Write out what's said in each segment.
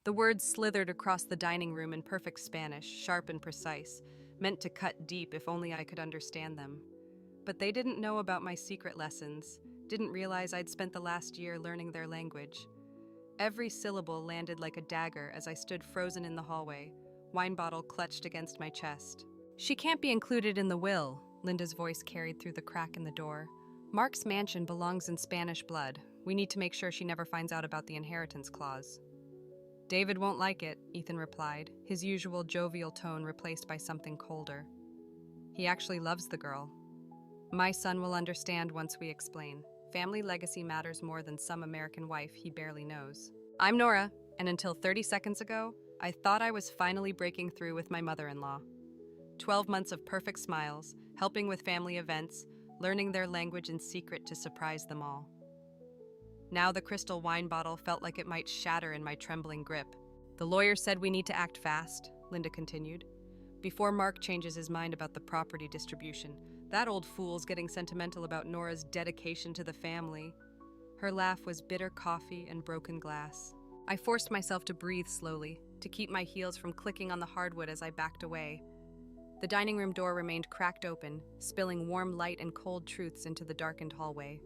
The words slithered across the dining room in perfect Spanish, sharp and precise, meant to cut deep if only I could understand them. But they didn't know about my secret lessons, didn't realize I'd spent the last year learning their language. Every syllable landed like a dagger as I stood frozen in the hallway, wine bottle clutched against my chest. "She can't be included in the will," Linda's voice carried through the crack in the door. "Mark's mansion belongs in Spanish blood. We need to make sure she never finds out about the inheritance clause." "David won't like it," Ethan replied, his usual jovial tone replaced by something colder. "He actually loves the girl. My son will understand once we explain. Family legacy matters more than some American wife he barely knows." "I'm Nora, and until 30 seconds ago, I thought I was finally breaking through with my mother-in-law. 12 months of perfect smiles, helping with family events, learning their language in secret to surprise them all. Now the crystal wine bottle felt like it might shatter in my trembling grip. "The lawyer said we need to act fast," Linda continued, "before Mark changes his mind about the property distribution. That old fool's getting sentimental about Nora's dedication to the family." Her laugh was bitter coffee and broken glass. I forced myself to breathe slowly, to keep my heels from clicking on the hardwood as I backed away. The dining room door remained cracked open, spilling warm light and cold truths into the darkened hallway.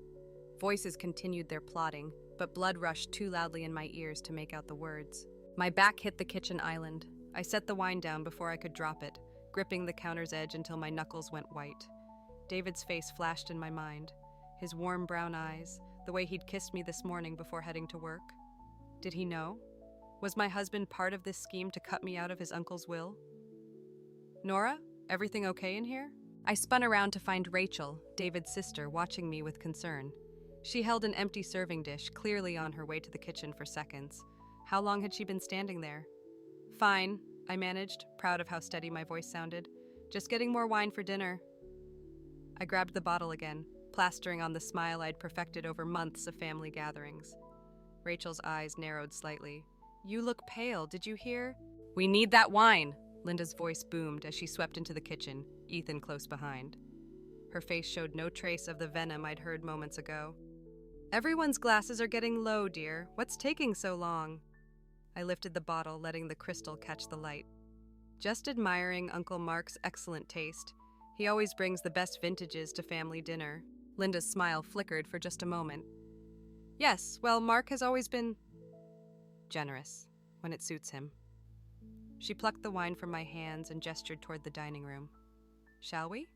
Voices continued their plotting, but blood rushed too loudly in my ears to make out the words. My back hit the kitchen island. I set the wine down before I could drop it, gripping the counter's edge until my knuckles went white. David's face flashed in my mind, his warm brown eyes, the way he'd kissed me this morning before heading to work. Did he know? Was my husband part of this scheme to cut me out of his uncle's will? "Nora, everything okay in here?" I spun around to find Rachel, David's sister, watching me with concern. She held an empty serving dish, clearly on her way to the kitchen for seconds. How long had she been standing there? "Fine," I managed, proud of how steady my voice sounded. "Just getting more wine for dinner." I grabbed the bottle again, plastering on the smile I'd perfected over months of family gatherings. Rachel's eyes narrowed slightly. "You look pale, did you hear?" "We need that wine!" Linda's voice boomed as she swept into the kitchen, Ethan close behind. Her face showed no trace of the venom I'd heard moments ago. "Everyone's glasses are getting low, dear. What's taking so long?" I lifted the bottle, letting the crystal catch the light. "Just admiring Uncle Mark's excellent taste. He always brings the best vintages to family dinner." Linda's smile flickered for just a moment. "Yes, well, Mark has always been generous, when it suits him." She plucked the wine from my hands and gestured toward the dining room. "Shall we?"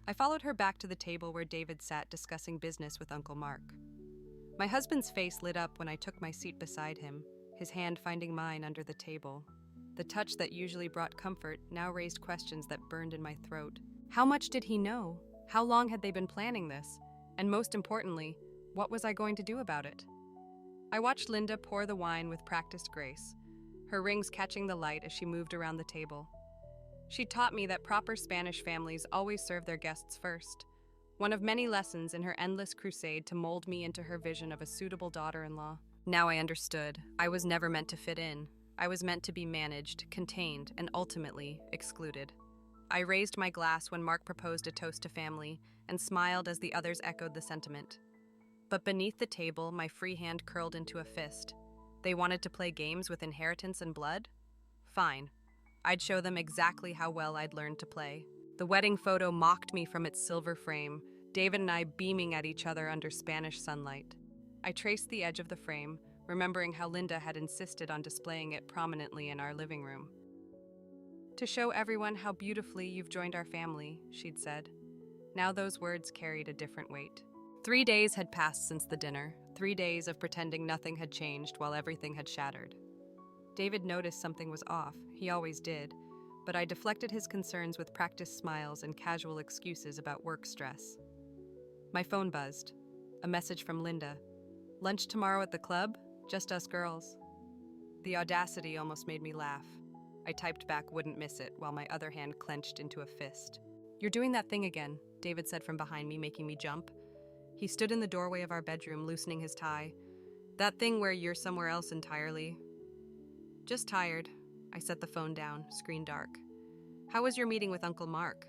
I followed her back to the table where David sat discussing business with Uncle Mark. My husband's face lit up when I took my seat beside him, his hand finding mine under the table. The touch that usually brought comfort now raised questions that burned in my throat. How much did he know? How long had they been planning this? And most importantly, what was I going to do about it? I watched Linda pour the wine with practiced grace, her rings catching the light as she moved around the table. She taught me that proper Spanish families always serve their guests first, one of many lessons in her endless crusade to mold me into her vision of a suitable daughter-in-law. Now I understood. I was never meant to fit in. I was meant to be managed, contained, and ultimately excluded. I raised my glass when Mark proposed a toast to family and smiled as the others echoed the sentiment. But beneath the table, my free hand curled into a fist. They wanted to play games with inheritance and blood? Fine. I'd show them exactly how well I'd learned to play. The wedding photo mocked me from its silver frame, David and I beaming at each other under Spanish sunlight. I traced the edge of the frame, remembering how Linda had insisted on displaying it prominently in our living room. "To show everyone how beautifully you've joined our family," she'd said. Now those words carried a different weight. 3 days had passed since the dinner, 3 days of pretending nothing had changed while everything had shattered. David noticed something was off, he always did, but I deflected his concerns with practiced smiles and casual excuses about work stress. My phone buzzed. A message from Linda. "Lunch tomorrow at the club? Just us girls." The audacity almost made me laugh. I typed back "wouldn't miss it" while my other hand clenched into a fist. "You're doing that thing again," David said from behind me, making me jump. He stood in the doorway of our bedroom, loosening his tie. "That thing where you're somewhere else entirely." "Just tired." I set the phone down, screen dark. "How was your meeting with Uncle Mark?"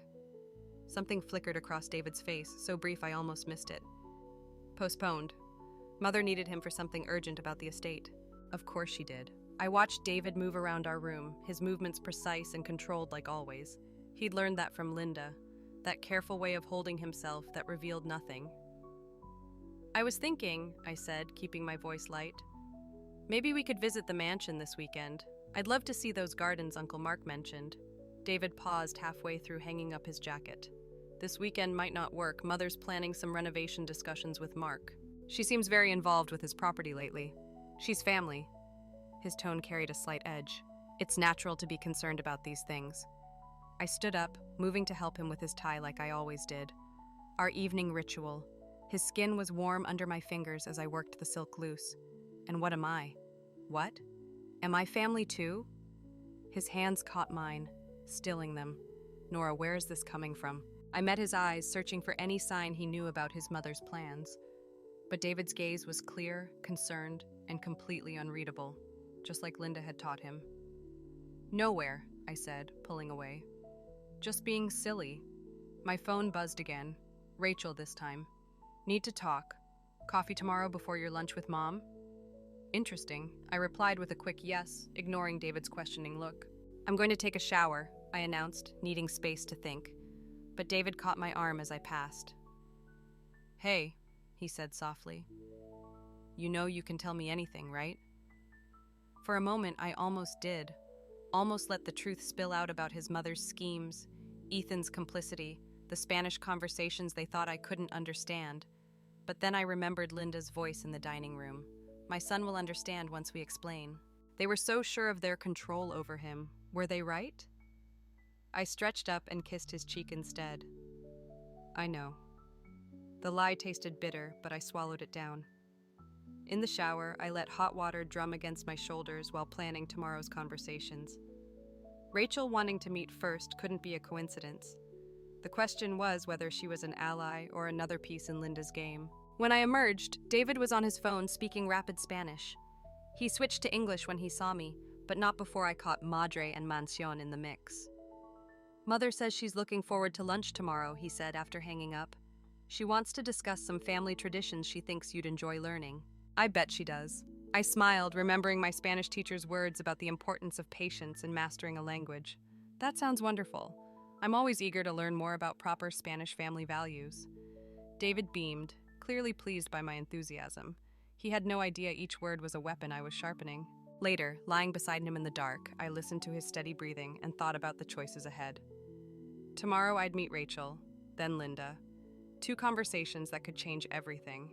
Something flickered across David's face, so brief I almost missed it. "Postponed. Mother needed him for something urgent about the estate." Of course she did. I watched David move around our room, his movements precise and controlled like always. He'd learned that from Linda, that careful way of holding himself that revealed nothing. I was thinking, I said, keeping my voice light. Maybe we could visit the mansion this weekend. I'd love to see those gardens Uncle Mark mentioned. David paused halfway through hanging up his jacket. This weekend might not work. Mother's planning some renovation discussions with Mark. She seems very involved with his property lately. She's family. His tone carried a slight edge. It's natural to be concerned about these things. I stood up, moving to help him with his tie like I always did. Our evening ritual. His skin was warm under my fingers as I worked the silk loose. And what am I? What? Am I family too? His hands caught mine, stilling them. Nora, where is this coming from? I met his eyes, searching for any sign he knew about his mother's plans. But David's gaze was clear, concerned, and completely unreadable, just like Linda had taught him. Nowhere, I said, pulling away. Just being silly. My phone buzzed again. Rachel this time. Need to talk. Coffee tomorrow before your lunch with Mom? Interesting. I replied with a quick yes, ignoring David's questioning look. I'm going to take a shower, I announced, needing space to think. But David caught my arm as I passed. Hey, he said softly. You know you can tell me anything, right? For a moment, I almost did. Almost let the truth spill out about his mother's schemes, Ethan's complicity, the Spanish conversations they thought I couldn't understand. But then I remembered Linda's voice in the dining room. My son will understand once we explain. They were so sure of their control over him. Were they right? I stretched up and kissed his cheek instead. I know. The lie tasted bitter, but I swallowed it down. In the shower, I let hot water drum against my shoulders while planning tomorrow's conversations. Rachel wanting to meet first couldn't be a coincidence. The question was whether she was an ally or another piece in Linda's game. When I emerged, David was on his phone speaking rapid Spanish. He switched to English when he saw me, but not before I caught madre and mansión in the mix. Mother says she's looking forward to lunch tomorrow, he said after hanging up. She wants to discuss some family traditions she thinks you'd enjoy learning. I bet she does. I smiled, remembering my Spanish teacher's words about the importance of patience in mastering a language. That sounds wonderful. I'm always eager to learn more about proper Spanish family values. David beamed, clearly pleased by my enthusiasm. He had no idea each word was a weapon I was sharpening. Later, lying beside him in the dark, I listened to his steady breathing and thought about the choices ahead. Tomorrow I'd meet Rachel, then Linda. 2 conversations that could change everything.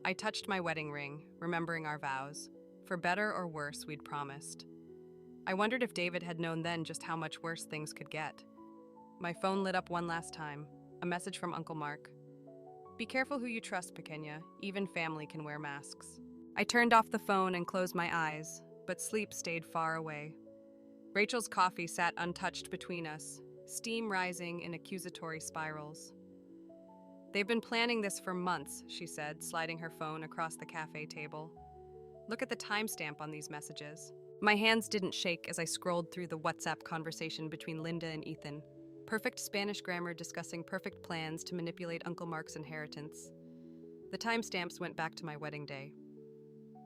I touched my wedding ring, remembering our vows. For better or worse, we'd promised. I wondered if David had known then just how much worse things could get. My phone lit up one last time, a message from Uncle Mark. Be careful who you trust, Pequeña. Even family can wear masks. I turned off the phone and closed my eyes, but sleep stayed far away. Rachel's coffee sat untouched between us, steam rising in accusatory spirals. They've been planning this for months, she said, sliding her phone across the cafe table. Look at the timestamp on these messages. My hands didn't shake as I scrolled through the WhatsApp conversation between Linda and Ethan. Perfect Spanish grammar discussing perfect plans to manipulate Uncle Mark's inheritance. The timestamps went back to my wedding day.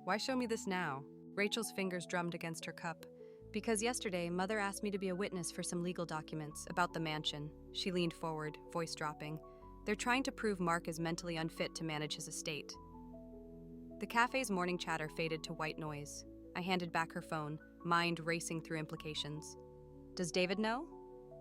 Why show me this now? Rachel's fingers drummed against her cup. Because yesterday, Mother asked me to be a witness for some legal documents about the mansion. She leaned forward, voice dropping. They're trying to prove Mark is mentally unfit to manage his estate. The cafe's morning chatter faded to white noise. I handed back her phone, mind racing through implications. Does David know?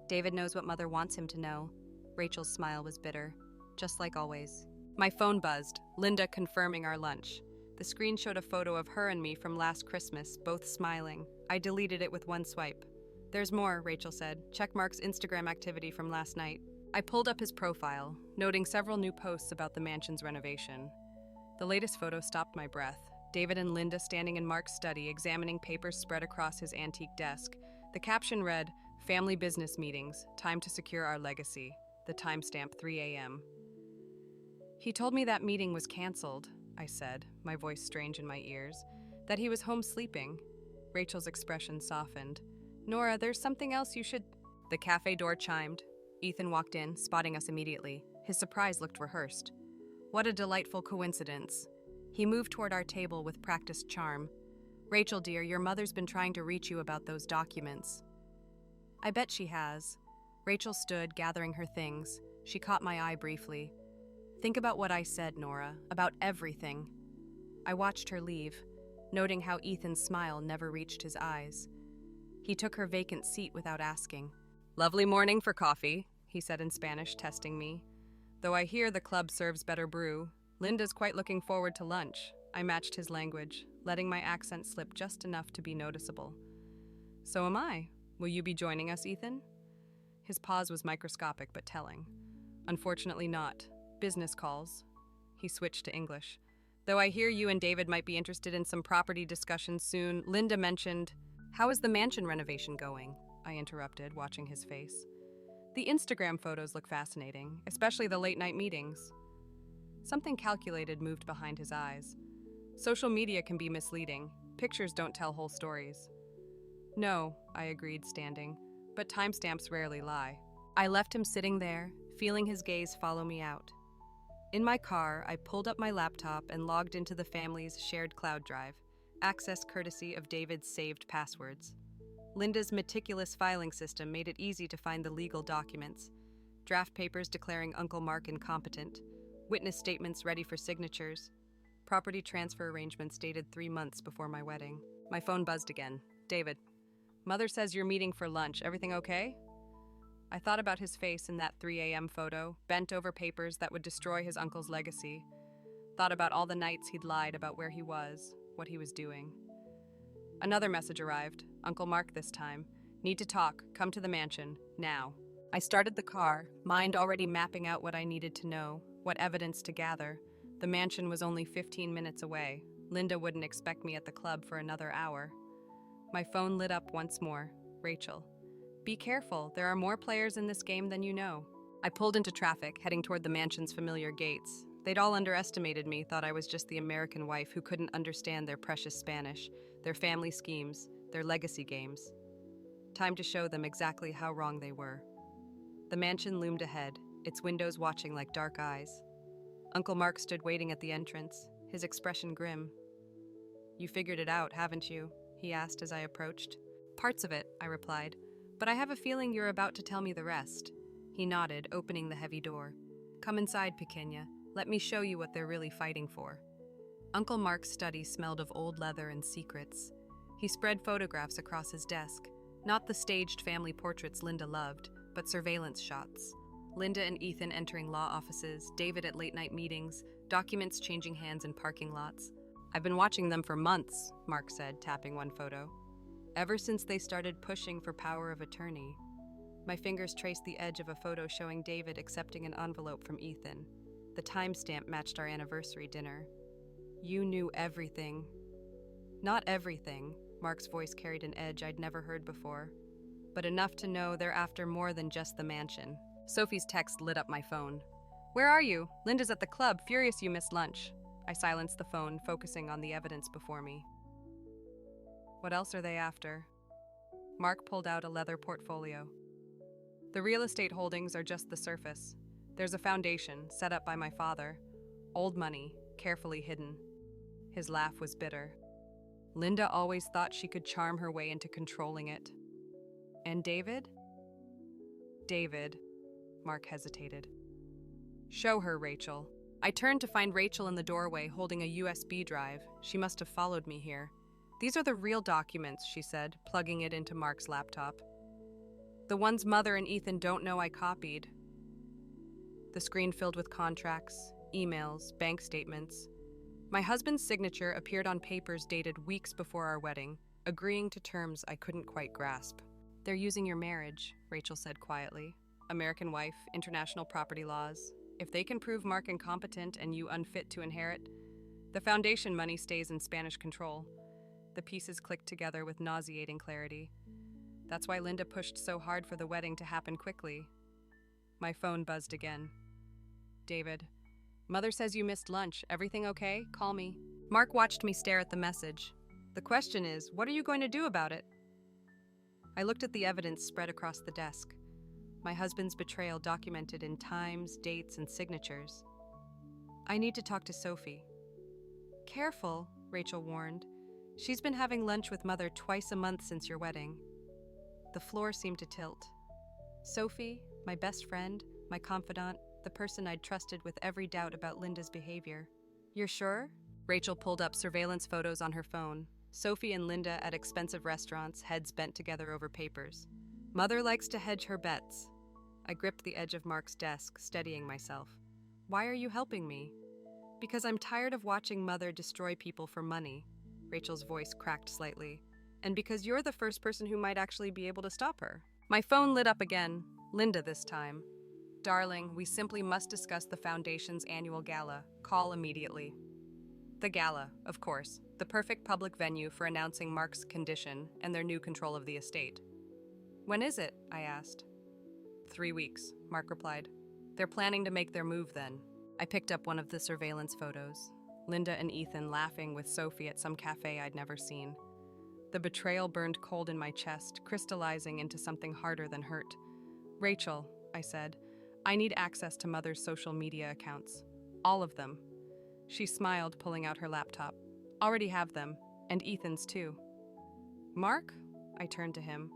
David knows what Mother wants him to know. Rachel's smile was bitter, just like always. My phone buzzed, Linda confirming our lunch. The screen showed a photo of her and me from last Christmas, both smiling. I deleted it with one swipe. There's more, Rachel said. Check Mark's Instagram activity from last night. I pulled up his profile, noting several new posts about the mansion's renovation. The latest photo stopped my breath. David and Linda standing in Mark's study, examining papers spread across his antique desk. The caption read, Family business meetings, time to secure our legacy. The timestamp 3 a.m. He told me that meeting was canceled, I said, my voice strange in my ears, that he was home sleeping. Rachel's expression softened. Nora, there's something else you should... The cafe door chimed. Ethan walked in, spotting us immediately. His surprise looked rehearsed. What a delightful coincidence. He moved toward our table with practiced charm. Rachel, dear, your mother's been trying to reach you about those documents. I bet she has. Rachel stood, gathering her things. She caught my eye briefly. Think about what I said, Nora, about everything. I watched her leave, noting how Ethan's smile never reached his eyes. He took her vacant seat without asking. Lovely morning for coffee, he said in Spanish, testing me. Though I hear the club serves better brew, Linda's quite looking forward to lunch. I matched his language, letting my accent slip just enough to be noticeable. So am I. Will you be joining us, Ethan? His pause was microscopic but telling. Unfortunately not. Business calls. He switched to English. Though I hear you and David might be interested in some property discussions soon, Linda mentioned, "How is the mansion renovation going?" I interrupted, watching his face. The Instagram photos look fascinating, especially the late-night meetings. Something calculated moved behind his eyes. Social media can be misleading. Pictures don't tell whole stories. No, I agreed, standing, but timestamps rarely lie. I left him sitting there, feeling his gaze follow me out. In my car, I pulled up my laptop and logged into the family's shared cloud drive, access courtesy of David's saved passwords. Linda's meticulous filing system made it easy to find the legal documents: draft papers declaring Uncle Mark incompetent, witness statements ready for signatures, property transfer arrangements dated 3 months before my wedding. My phone buzzed again. David, Mother says you're meeting for lunch. Everything okay? I thought about his face in that 3 a.m. photo, bent over papers that would destroy his uncle's legacy. Thought about all the nights he'd lied about where he was, what he was doing. Another message arrived. Uncle Mark this time. Need to talk. Come to the mansion. Now. I started the car, mind already mapping out what I needed to know, what evidence to gather. The mansion was only 15 minutes away. Linda wouldn't expect me at the club for another hour. My phone lit up once more. Rachel. Be careful, there are more players in this game than you know. I pulled into traffic, heading toward the mansion's familiar gates. They'd all underestimated me, thought I was just the American wife who couldn't understand their precious Spanish, their family schemes, their legacy games. Time to show them exactly how wrong they were. The mansion loomed ahead, its windows watching like dark eyes. Uncle Mark stood waiting at the entrance, his expression grim. You figured it out, haven't you? He asked as I approached. Parts of it, I replied. But I have a feeling you're about to tell me the rest. He nodded, opening the heavy door. Come inside, Pequeña. Let me show you what they're really fighting for. Uncle Mark's study smelled of old leather and secrets. He spread photographs across his desk, not the staged family portraits Linda loved, but surveillance shots. Linda and Ethan entering law offices, David at late-night meetings, documents changing hands in parking lots. I've been watching them for months, Mark said, tapping one photo. Ever since they started pushing for power of attorney. My fingers traced the edge of a photo showing David accepting an envelope from Ethan. The timestamp matched our anniversary dinner. You knew everything. Not everything, Mark's voice carried an edge I'd never heard before, but enough to know they're after more than just the mansion. Sophie's text lit up my phone. Where are you? Linda's at the club, furious you missed lunch. I silenced the phone, focusing on the evidence before me. What else are they after? Mark pulled out a leather portfolio. The real estate holdings are just the surface. There's a foundation, set up by my father. Old money, carefully hidden. His laugh was bitter. Linda always thought she could charm her way into controlling it. And David? David, Mark hesitated. Show her, Rachel. I turned to find Rachel in the doorway holding a USB drive. She must have followed me here. These are the real documents, she said, plugging it into Mark's laptop. The ones Mother and Ethan don't know I copied. The screen filled with contracts, emails, bank statements. My husband's signature appeared on papers dated weeks before our wedding, agreeing to terms I couldn't quite grasp. They're using your marriage, Rachel said quietly. American wife, international property laws. If they can prove Mark incompetent and you unfit to inherit, the foundation money stays in Spanish control. The pieces clicked together with nauseating clarity. That's why Linda pushed so hard for the wedding to happen quickly. My phone buzzed again. David, Mother says you missed lunch. Everything okay? Call me. Mark watched me stare at the message. The question is, what are you going to do about it? I looked at the evidence spread across the desk. My husband's betrayal documented in times, dates, and signatures. I need to talk to Sophie. Careful, Rachel warned. She's been having lunch with Mother twice a month since your wedding. The floor seemed to tilt. Sophie, my best friend, my confidant, the person I'd trusted with every doubt about Linda's behavior. You're sure? Rachel pulled up surveillance photos on her phone. Sophie and Linda at expensive restaurants, heads bent together over papers. Mother likes to hedge her bets. I gripped the edge of Mark's desk, steadying myself. Why are you helping me? Because I'm tired of watching Mother destroy people for money. Rachel's voice cracked slightly. And because you're the first person who might actually be able to stop her. My phone lit up again. Linda this time. Darling, we simply must discuss the Foundation's annual gala. Call immediately. The gala, of course, the perfect public venue for announcing Mark's condition and their new control of the estate. When is it? I asked. 3 weeks, Mark replied. They're planning to make their move then. I picked up one of the surveillance photos. Linda and Ethan laughing with Sophie at some cafe I'd never seen. The betrayal burned cold in my chest, crystallizing into something harder than hurt. Rachel, I said, I need access to Mother's social media accounts. All of them. She smiled, pulling out her laptop. Already have them, and Ethan's too. Mark? I turned to him.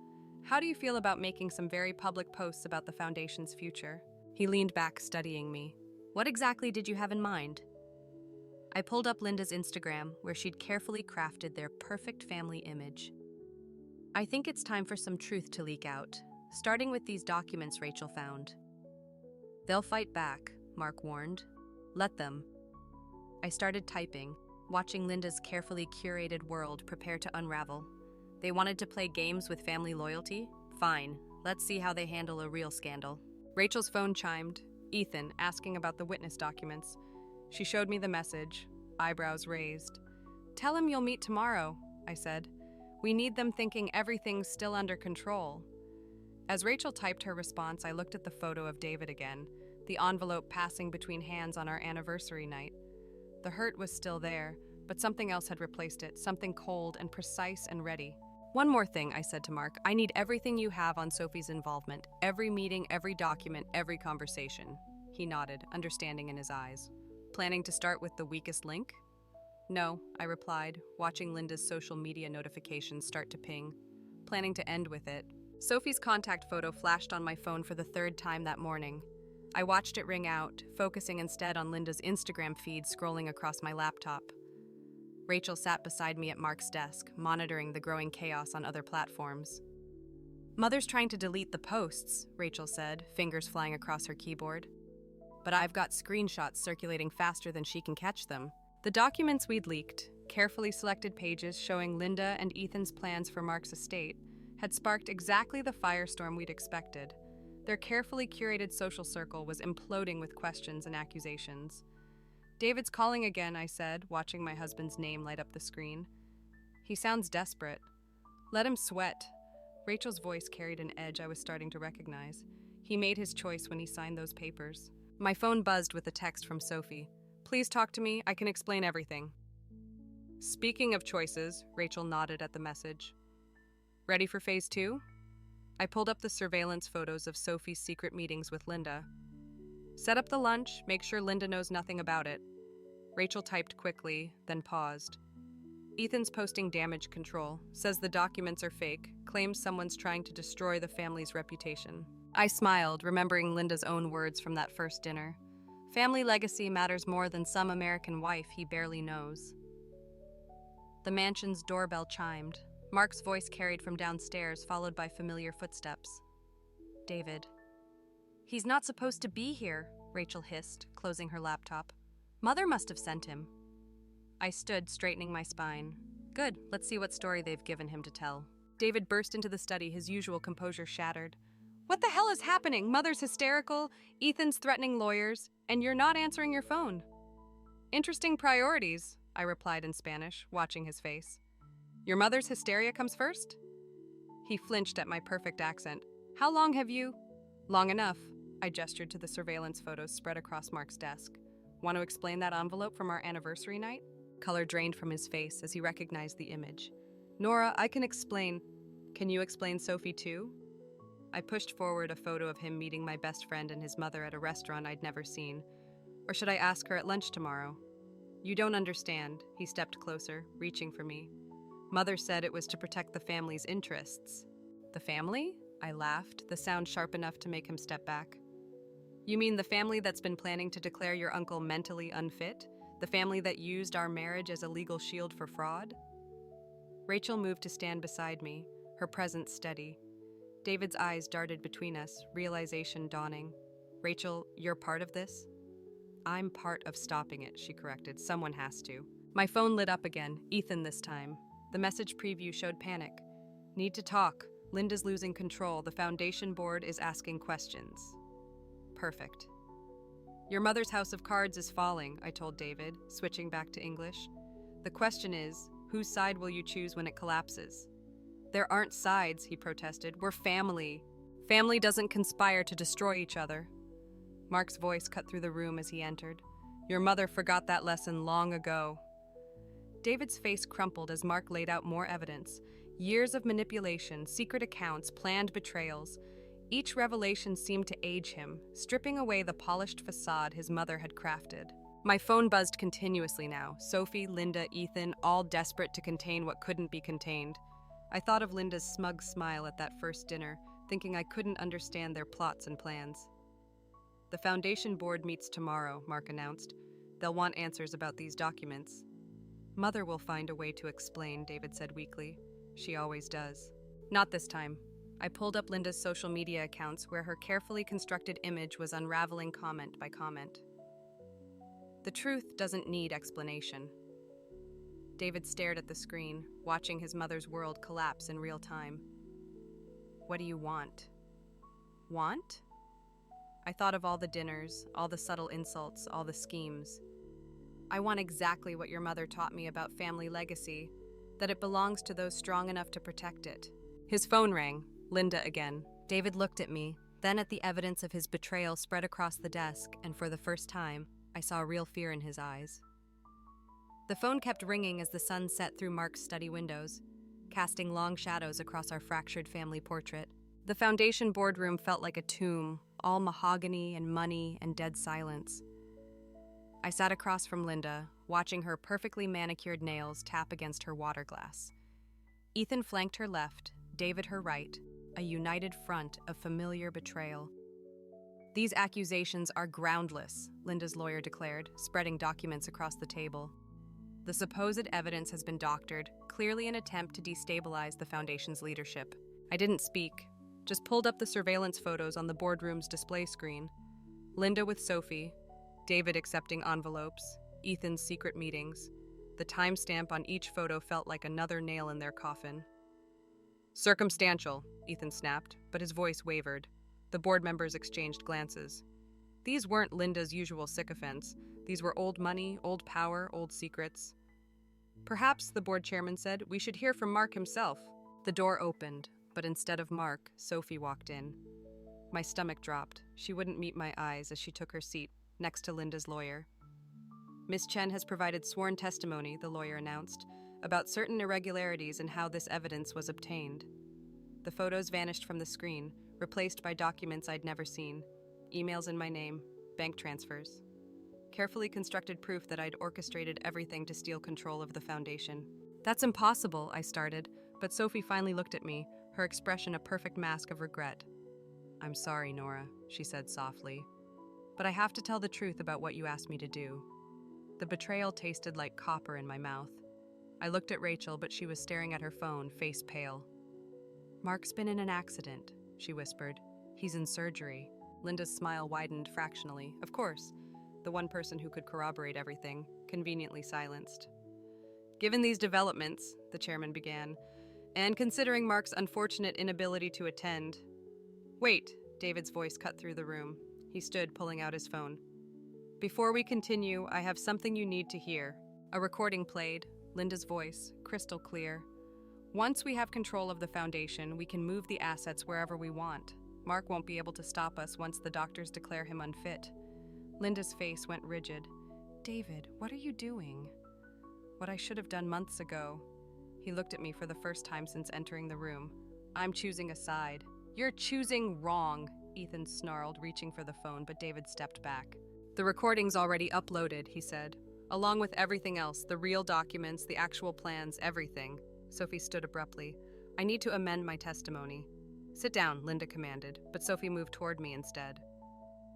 How do you feel about making some very public posts about the Foundation's future? He leaned back, studying me. What exactly did you have in mind? I pulled up Linda's Instagram, where she'd carefully crafted their perfect family image. I think it's time for some truth to leak out, starting with these documents Rachel found. They'll fight back, Mark warned. Let them. I started typing, watching Linda's carefully curated world prepare to unravel. They wanted to play games with family loyalty? Fine, let's see how they handle a real scandal. Rachel's phone chimed, Ethan asking about the witness documents. She showed me the message, eyebrows raised. Tell him you'll meet tomorrow, I said. We need them thinking everything's still under control. As Rachel typed her response, I looked at the photo of David again, the envelope passing between hands on our anniversary night. The hurt was still there, but something else had replaced it, something cold and precise and ready. One more thing, I said to Mark. I need everything you have on Sophie's involvement. Every meeting, every document, every conversation. He nodded, understanding in his eyes. Planning to start with the weakest link? No, I replied, watching Linda's social media notifications start to ping. Planning to end with it. Sophie's contact photo flashed on my phone for the third time that morning. I watched it ring out, focusing instead on Linda's Instagram feed scrolling across my laptop. Rachel sat beside me at Mark's desk, monitoring the growing chaos on other platforms. Mother's trying to delete the posts, Rachel said, fingers flying across her keyboard. But I've got screenshots circulating faster than she can catch them. The documents we'd leaked, carefully selected pages showing Linda and Ethan's plans for Mark's estate, had sparked exactly the firestorm we'd expected. Their carefully curated social circle was imploding with questions and accusations. David's calling again, I said, watching my husband's name light up the screen. He sounds desperate. Let him sweat. Rachel's voice carried an edge I was starting to recognize. He made his choice when he signed those papers. My phone buzzed with a text from Sophie. Please talk to me, I can explain everything. Speaking of choices, Rachel nodded at the message. Ready for phase 2? I pulled up the surveillance photos of Sophie's secret meetings with Linda. Set up the lunch, make sure Linda knows nothing about it. Rachel typed quickly, then paused. Ethan's posting damage control, says the documents are fake, claims someone's trying to destroy the family's reputation. I smiled, remembering Linda's own words from that first dinner. Family legacy matters more than some American wife he barely knows. The mansion's doorbell chimed. Mark's voice carried from downstairs, followed by familiar footsteps. David. He's not supposed to be here, Rachel hissed, closing her laptop. Mother must have sent him. I stood, straightening my spine. Good, let's see what story they've given him to tell. David burst into the study, his usual composure shattered. What the hell is happening? Mother's hysterical, Ethan's threatening lawyers, and you're not answering your phone. Interesting priorities, I replied in Spanish, watching his face. Your mother's hysteria comes first? He flinched at my perfect accent. How long have you? Long enough. I gestured to the surveillance photos spread across Mark's desk. Want to explain that envelope from our anniversary night? Color drained from his face as he recognized the image. Nora, I can explain. Can you explain Sophie too? I pushed forward a photo of him meeting my best friend and his mother at a restaurant I'd never seen. Or should I ask her at lunch tomorrow? You don't understand. He stepped closer, reaching for me. Mother said it was to protect the family's interests. The family? I laughed, the sound sharp enough to make him step back. You mean the family that's been planning to declare your uncle mentally unfit? The family that used our marriage as a legal shield for fraud? Rachel moved to stand beside me, her presence steady. David's eyes darted between us, realization dawning. Rachel, you're part of this? I'm part of stopping it, she corrected. Someone has to. My phone lit up again, Ethan this time. The message preview showed panic. Need to talk. Linda's losing control. The foundation board is asking questions. Perfect. Your mother's house of cards is falling, I told David, switching back to English. The question is, whose side will you choose when it collapses? There aren't sides, he protested. We're family. Family doesn't conspire to destroy each other. Mark's voice cut through the room as he entered. Your mother forgot that lesson long ago. David's face crumpled as Mark laid out more evidence. Years of manipulation, secret accounts, planned betrayals. Each revelation seemed to age him, stripping away the polished facade his mother had crafted. My phone buzzed continuously now. Sophie, Linda, Ethan, all desperate to contain what couldn't be contained. I thought of Linda's smug smile at that first dinner, thinking I couldn't understand their plots and plans. The foundation board meets tomorrow, Mark announced. They'll want answers about these documents. Mother will find a way to explain, David said weakly. She always does. Not this time. I pulled up Linda's social media accounts where her carefully constructed image was unraveling comment by comment. The truth doesn't need explanation. David stared at the screen, watching his mother's world collapse in real time. What do you want? Want? I thought of all the dinners, all the subtle insults, all the schemes. I want exactly what your mother taught me about family legacy, that it belongs to those strong enough to protect it. His phone rang. Linda again. David looked at me, then at the evidence of his betrayal spread across the desk, and for the first time, I saw real fear in his eyes. The phone kept ringing as the sun set through Mark's study windows, casting long shadows across our fractured family portrait. The foundation boardroom felt like a tomb, all mahogany and money and dead silence. I sat across from Linda, watching her perfectly manicured nails tap against her water glass. Ethan flanked her left, David her right, a united front of familiar betrayal. These accusations are groundless, Linda's lawyer declared, spreading documents across the table. The supposed evidence has been doctored, clearly an attempt to destabilize the foundation's leadership. I didn't speak, just pulled up the surveillance photos on the boardroom's display screen. Linda with Sophie, David accepting envelopes, Ethan's secret meetings. The timestamp on each photo felt like another nail in their coffin. Circumstantial, Ethan snapped, but his voice wavered. The board members exchanged glances. These weren't Linda's usual sycophants. These were old money, old power, old secrets. Perhaps, the board chairman said, we should hear from Mark himself. The door opened, but instead of Mark, Sophie walked in. My stomach dropped. She wouldn't meet my eyes as she took her seat next to Linda's lawyer. Miss Chen has provided sworn testimony, the lawyer announced, about certain irregularities in how this evidence was obtained. The photos vanished from the screen, replaced by documents I'd never seen. Emails in my name, bank transfers. Carefully constructed proof that I'd orchestrated everything to steal control of the foundation. That's impossible, I started, but Sophie finally looked at me, her expression a perfect mask of regret. I'm sorry, Nora, she said softly, but I have to tell the truth about what you asked me to do. The betrayal tasted like copper in my mouth. I looked at Rachel, but she was staring at her phone, face pale. Mark's been in an accident, she whispered. He's in surgery. Linda's smile widened fractionally. Of course, the one person who could corroborate everything, conveniently silenced. Given these developments, the chairman began, and considering Mark's unfortunate inability to attend... Wait, David's voice cut through the room. He stood, pulling out his phone. Before we continue, I have something you need to hear. A recording played, Linda's voice, crystal clear. Once we have control of the foundation, we can move the assets wherever we want. Mark won't be able to stop us once the doctors declare him unfit. Linda's face went rigid. David, what are you doing? What I should have done months ago. He looked at me for the first time since entering the room. I'm choosing a side. You're choosing wrong, Ethan snarled, reaching for the phone, but David stepped back. The recording's already uploaded, he said. Along with everything else, the real documents, the actual plans, everything. Sophie stood abruptly. I need to amend my testimony. Sit down, Linda commanded, but Sophie moved toward me instead.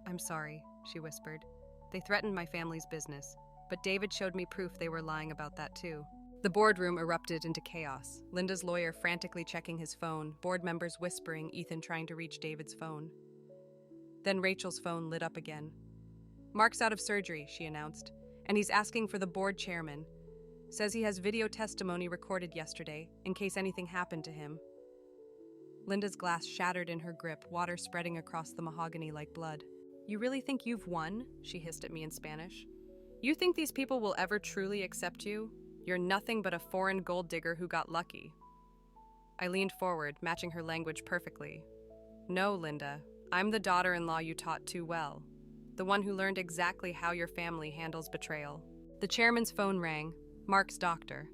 I'm sorry, she whispered. They threatened my family's business, but David showed me proof they were lying about that too. The boardroom erupted into chaos. Linda's lawyer frantically checking his phone, board members whispering, Ethan trying to reach David's phone. Then Rachel's phone lit up again. Mark's out of surgery, she announced, and he's asking for the board chairman. Says he has video testimony recorded yesterday, in case anything happened to him. Linda's glass shattered in her grip, water spreading across the mahogany like blood. You really think you've won? She hissed at me in Spanish. You think these people will ever truly accept you? You're nothing but a foreign gold digger who got lucky. I leaned forward, matching her language perfectly. No, Linda, I'm the daughter-in-law you taught too well. The one who learned exactly how your family handles betrayal. The chairman's phone rang, Mark's doctor.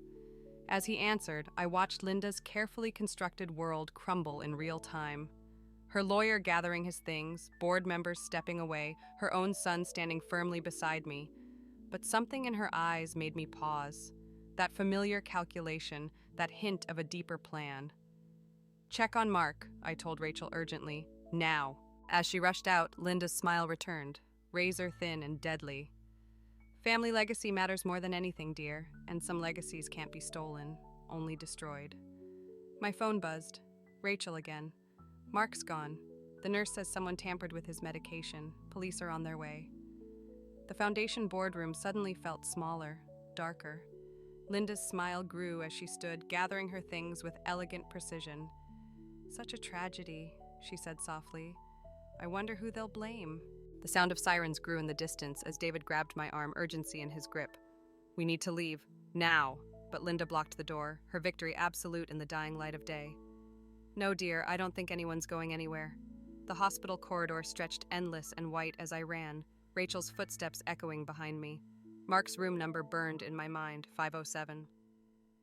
As he answered, I watched Linda's carefully constructed world crumble in real time. Her lawyer gathering his things, board members stepping away, her own son standing firmly beside me. But something in her eyes made me pause. That familiar calculation, that hint of a deeper plan. Check on Mark, I told Rachel urgently. Now. As she rushed out, Linda's smile returned, razor thin and deadly. Family legacy matters more than anything, dear, and some legacies can't be stolen, only destroyed. My phone buzzed. Rachel again. Mark's gone. The nurse says someone tampered with his medication. Police are on their way. The foundation boardroom suddenly felt smaller, darker. Linda's smile grew as she stood, gathering her things with elegant precision. Such a tragedy, she said softly. I wonder who they'll blame. The sound of sirens grew in the distance as David grabbed my arm, urgency in his grip. We need to leave. Now. But Linda blocked the door, her victory absolute in the dying light of day. No, dear, I don't think anyone's going anywhere. The hospital corridor stretched endless and white as I ran, Rachel's footsteps echoing behind me. Mark's room number burned in my mind, 507.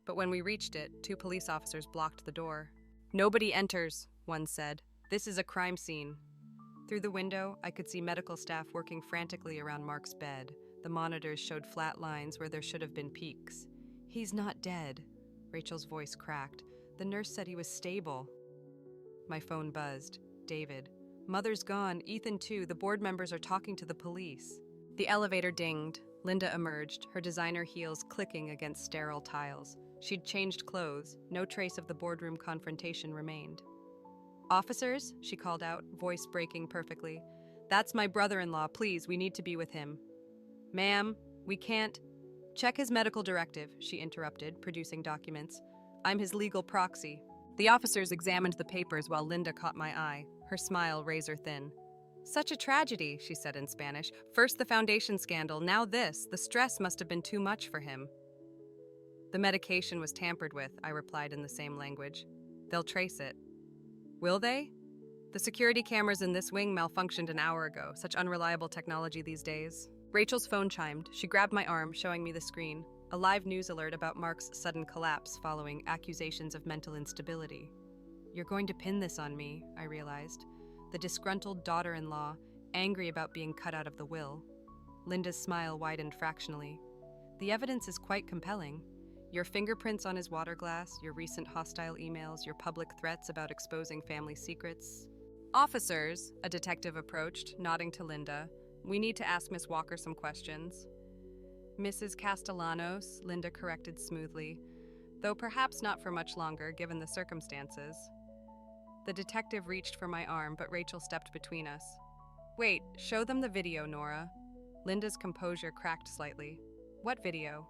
But when we reached it, 2 police officers blocked the door. Nobody enters, one said. This is a crime scene. Through the window, I could see medical staff working frantically around Mark's bed. The monitors showed flat lines where there should have been peaks. He's not dead, Rachel's voice cracked. The nurse said he was stable. My phone buzzed. David. Mother's gone, Ethan too. The board members are talking to the police. The elevator dinged. Linda emerged, her designer heels clicking against sterile tiles. She'd changed clothes. No trace of the boardroom confrontation remained. Officers, she called out, voice breaking perfectly. That's my brother-in-law. Please, we need to be with him. Ma'am, we can't. Check his medical directive, she interrupted, producing documents. I'm his legal proxy. The officers examined the papers while Linda caught my eye, her smile razor thin. Such a tragedy, she said in Spanish. First the foundation scandal, now this. The stress must have been too much for him. The medication was tampered with, I replied in the same language. They'll trace it. Will they? The security cameras in this wing malfunctioned an hour ago. Such unreliable technology these days. Rachel's phone chimed. She grabbed my arm, showing me the screen. A live news alert about Mark's sudden collapse following accusations of mental instability. You're going to pin this on me, I realized. The disgruntled daughter-in-law, angry about being cut out of the will. Linda's smile widened fractionally. The evidence is quite compelling. Your fingerprints on his water glass, your recent hostile emails, your public threats about exposing family secrets. Officers, a detective approached, nodding to Linda. We need to ask Miss Walker some questions. Mrs. Castellanos, Linda corrected smoothly, though perhaps not for much longer given the circumstances. The detective reached for my arm, but Rachel stepped between us. Wait, show them the video, Nora. Linda's composure cracked slightly. What video?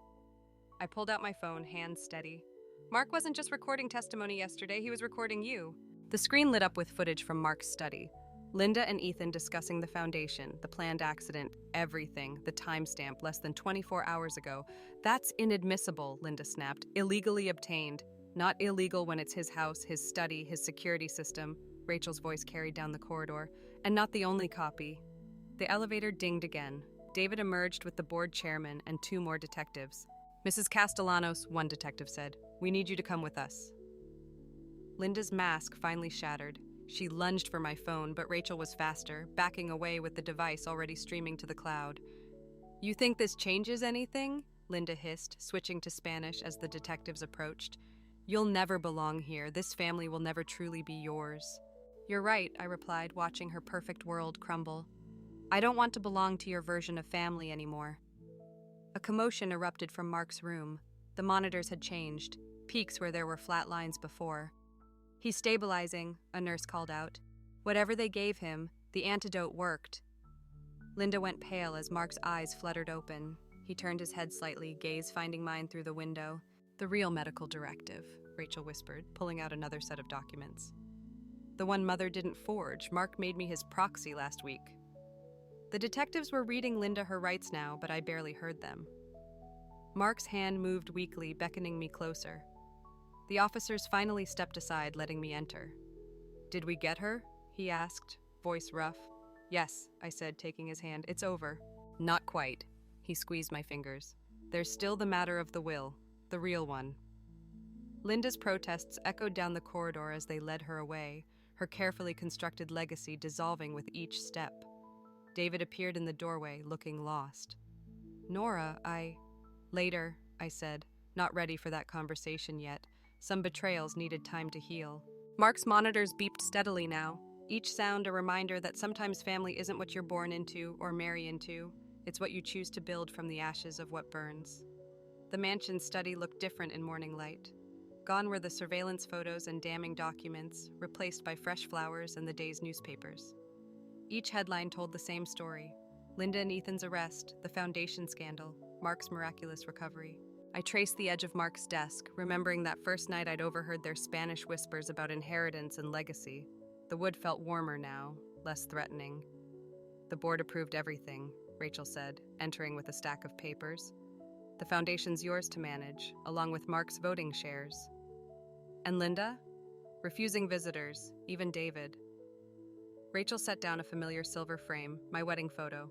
I pulled out my phone, hands steady. Mark wasn't just recording testimony yesterday, he was recording you. The screen lit up with footage from Mark's study. Linda and Ethan discussing the foundation, the planned accident, everything, the timestamp less than 24 hours ago. That's inadmissible, Linda snapped. Illegally obtained. Not illegal when it's his house, his study, his security system. Rachel's voice carried down the corridor. And not the only copy. The elevator dinged again. David emerged with the board chairman and 2 more detectives. Mrs. Castellanos, one detective said, we need you to come with us. Linda's mask finally shattered. She lunged for my phone, but Rachel was faster, backing away with the device already streaming to the cloud. You think this changes anything? Linda hissed, switching to Spanish as the detectives approached. You'll never belong here. This family will never truly be yours. You're right, I replied, watching her perfect world crumble. I don't want to belong to your version of family anymore. A commotion erupted from Mark's room. The monitors had changed, peaks where there were flat lines before. He's stabilizing, a nurse called out. Whatever they gave him, the antidote worked. Linda went pale as Mark's eyes fluttered open. He turned his head slightly, gaze finding mine through the window. The real medical directive, Rachel whispered, pulling out another set of documents. The one Mother didn't forge. Mark made me his proxy last week. The detectives were reading Linda her rights now, but I barely heard them. Mark's hand moved weakly, beckoning me closer. The officers finally stepped aside, letting me enter. Did we get her? He asked, voice rough. Yes, I said, taking his hand. It's over. Not quite. He squeezed my fingers. There's still the matter of the will, the real one. Linda's protests echoed down the corridor as they led her away, her carefully constructed legacy dissolving with each step. David appeared in the doorway, looking lost. Nora, Later, I said, not ready for that conversation yet. Some betrayals needed time to heal. Mark's monitors beeped steadily now, each sound a reminder that sometimes family isn't what you're born into or marry into. It's what you choose to build from the ashes of what burns. The mansion study looked different in morning light. Gone were the surveillance photos and damning documents, replaced by fresh flowers and the day's newspapers. Each headline told the same story. Linda and Ethan's arrest, the foundation scandal, Mark's miraculous recovery. I traced the edge of Mark's desk, remembering that first night I'd overheard their Spanish whispers about inheritance and legacy. The wood felt warmer now, less threatening. The board approved everything, Rachel said, entering with a stack of papers. The foundation's yours to manage, along with Mark's voting shares. And Linda? Refusing visitors, even David. Rachel set down a familiar silver frame, my wedding photo.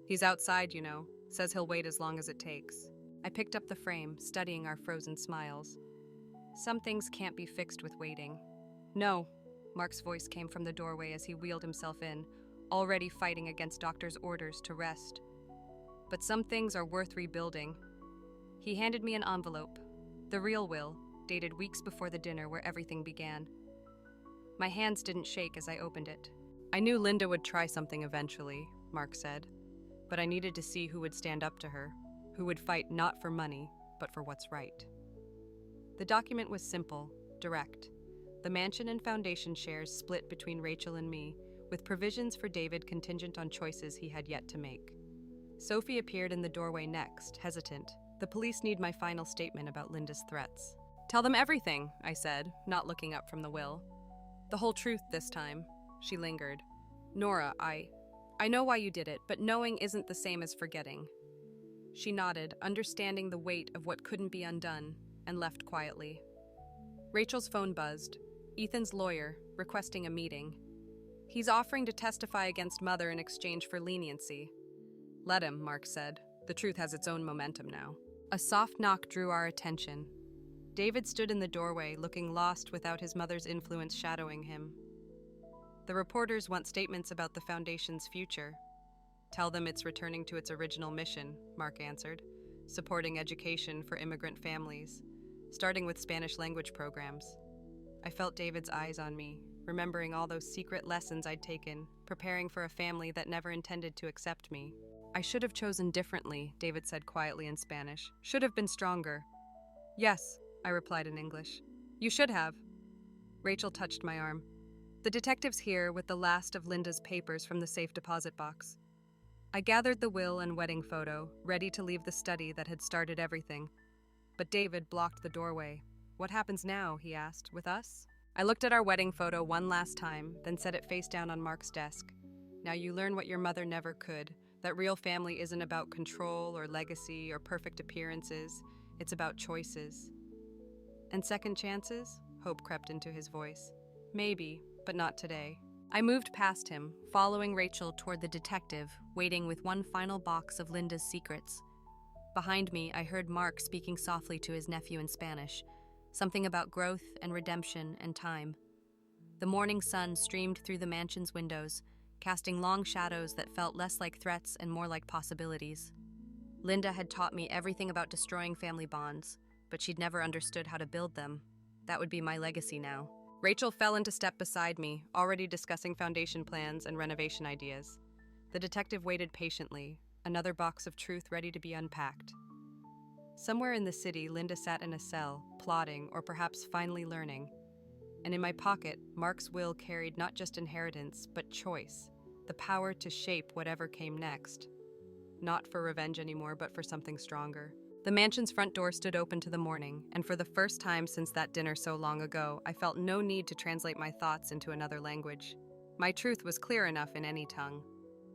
He's outside, you know, says he'll wait as long as it takes. I picked up the frame, studying our frozen smiles. Some things can't be fixed with waiting. No, Mark's voice came from the doorway as he wheeled himself in, already fighting against doctor's orders to rest. But some things are worth rebuilding. He handed me an envelope, the real will, dated weeks before the dinner where everything began. My hands didn't shake as I opened it. I knew Linda would try something eventually, Mark said, but I needed to see who would stand up to her, who would fight not for money, but for what's right. The document was simple, direct. The mansion and foundation shares split between Rachel and me, with provisions for David contingent on choices he had yet to make. Sophie appeared in the doorway next, hesitant. The police need my final statement about Linda's threats. Tell them everything, I said, not looking up from the will. The whole truth this time. She lingered. Nora, I know why you did it, but knowing isn't the same as forgetting. She nodded, understanding the weight of what couldn't be undone, and left quietly. Rachel's phone buzzed. Ethan's lawyer, requesting a meeting. He's offering to testify against Mother in exchange for leniency. Let him, Mark said. The truth has its own momentum now. A soft knock drew our attention. David stood in the doorway, looking lost without his mother's influence shadowing him. The reporters want statements about the Foundation's future. Tell them it's returning to its original mission, Mark answered, supporting education for immigrant families, starting with Spanish language programs. I felt David's eyes on me, remembering all those secret lessons I'd taken, preparing for a family that never intended to accept me. I should have chosen differently, David said quietly in Spanish. Should have been stronger. Yes, I replied in English. You should have. Rachel touched my arm. The detective's here with the last of Linda's papers from the safe deposit box. I gathered the will and wedding photo, ready to leave the study that had started everything. But David blocked the doorway. What happens now, he asked, with us? I looked at our wedding photo one last time, then set it face down on Mark's desk. Now you learn what your mother never could, that real family isn't about control or legacy or perfect appearances. It's about choices. And second chances? Hope crept into his voice. Maybe, but not today. I moved past him, following Rachel toward the detective, waiting with one final box of Linda's secrets. Behind me, I heard Mark speaking softly to his nephew in Spanish, something about growth and redemption and time. The morning sun streamed through the mansion's windows, casting long shadows that felt less like threats and more like possibilities. Linda had taught me everything about destroying family bonds, but she'd never understood how to build them. That would be my legacy now. Rachel fell into step beside me, already discussing foundation plans and renovation ideas. The detective waited patiently, another box of truth ready to be unpacked. Somewhere in the city, Linda sat in a cell, plotting or perhaps finally learning. And in my pocket, Mark's will carried not just inheritance, but choice, the power to shape whatever came next. Not for revenge anymore, but for something stronger. The mansion's front door stood open to the morning, and for the first time since that dinner so long ago, I felt no need to translate my thoughts into another language. My truth was clear enough in any tongue.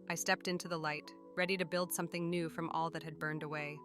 I stepped into the light, ready to build something new from all that had burned away.